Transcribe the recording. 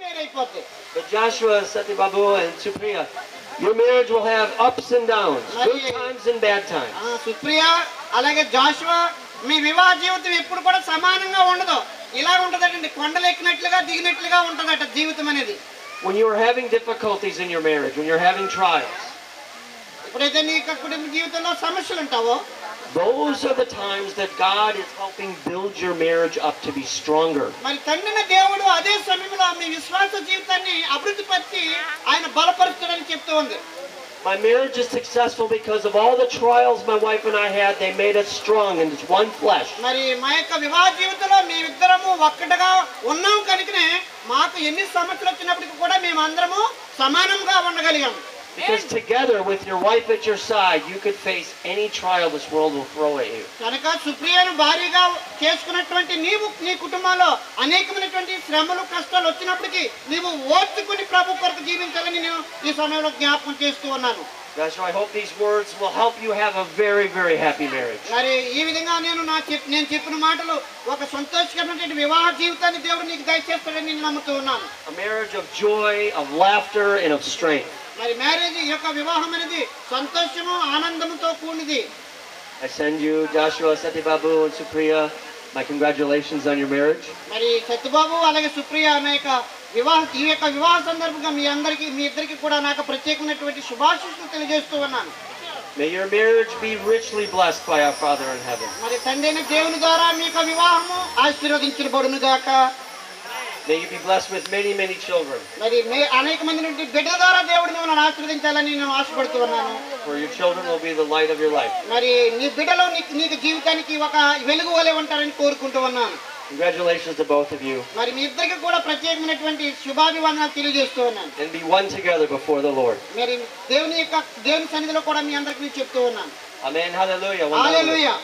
వేరైపోద్ది. But Joshua, Satyababu, and Supriya, your marriage will have ups and downs, good times and bad times. Supriya అలాగే జాషువా మీ వివాహ జీవితం ఎప్పుడు కూడా సమానంగా ఉండదు. ఇలా ఉంటదటండి, కొండలు ఎక్కినట్లుగా దిగినట్లుగా ఉంటదట జీవితం అనేది. When you are having difficulties in your marriage, when you're having trials, ఎప్పుడైతే నీ కుటుంబ జీవితంలో సమస్యలు ఉంటావో, those are the times that God is helping build your marriage up to be stronger. మరి తండ్రిన దేవుడు అదే సమయంలో మీ విశ్వాస జీవితాన్ని అభివృద్ధి పరిచి ఆయన బలపరుస్తాడని చెప్తూ ఉంది. My marriage is successful because of all the trials my wife and I had. They made us strong and it's one flesh. మరి మా యొక్క వివాహ జీవితంలో మేమిద్దరము ఒక్కటిగా ఉన్నాం కనుకనే మాకు ఎన్ని సమస్యలు వచ్చినప్పటికీ కూడా మేమందరము సమానంగా ఉండగలిగాం. Because together with your wife at your side, you could face any trial this world will throw at you. కనుక సుప్రియను భార్యగా చేసుకున్నటువంటి నీవు నీ కుటుంబంలో అనేకమైనటువంటి శ్రమలు కష్టాలు వచ్చినప్పటికీ నీవు ఓర్చుకుని ప్రభు కొరకు జీవించాలని నేను ఈ సమయంలో జ్ఞాపకం చేస్తూ ఉన్నాను. Joshua, I hope these words will help you have a very, very happy marriage. మరి ఈ విధంగా నేను చెప్పిన మాటలు ఒక సంతోషకరమైనటువంటి వివాహ జీవితాన్ని దేవుడు నీకు దయచేస్తాడని నేను నమ్ముతూ ఉన్నాను. A marriage of joy, of laughter, and of strength. మరి మ్యారేజ్ యొక్క వివాహం అనేది సంతోషము ఆనందముతో కూడినది. I send you, Joshua, Satyababu, and Supriya, my congratulations on your marriage. మరి సత్యబాబు అలాగే సుప్రియ అనే ఈ యొక్క వివాహ సందర్భంగా మీ ఇద్దరికి కూడా నాకు ప్రత్యేకమైనటువంటి శుభాశీస్సులు తెలియజేస్తూ ఉన్నాను. May your marriage be richly blessed by our Father in heaven. మరి తండ్రి అయిన దేవుని ద్వారా మీ యొక్క వివాహము ఆశీర్వదించబడును గాక. May you be blessed with many, many children. మరి అనేక మంది నుండి బిడ్డల ద్వారా దేవుడు మిమ్మల్ని ఆశీర్వదించాలని నేను ఆశపడుతూ ఉన్నాను. For your children will be the light of your life. మరి నీ బిడ్డలు నీకు జీవితానికి ఒక వెలుగు వలె ఉంటారని కోరుకుంటూ ఉన్నాను. Congratulations to both of you. మరి మీ ఇద్దరికి కూడా ప్రత్యేకమైనటువంటి శుభాభివందనాలు తెలియజేస్తూ ఉన్నాను. And be one together before the Lord. మరి దేవుని సన్నిధిలో కూడా మీ అందరికీ చెప్తూ ఉన్నాను. Amen. Hallelujah. హల్లెలూయా.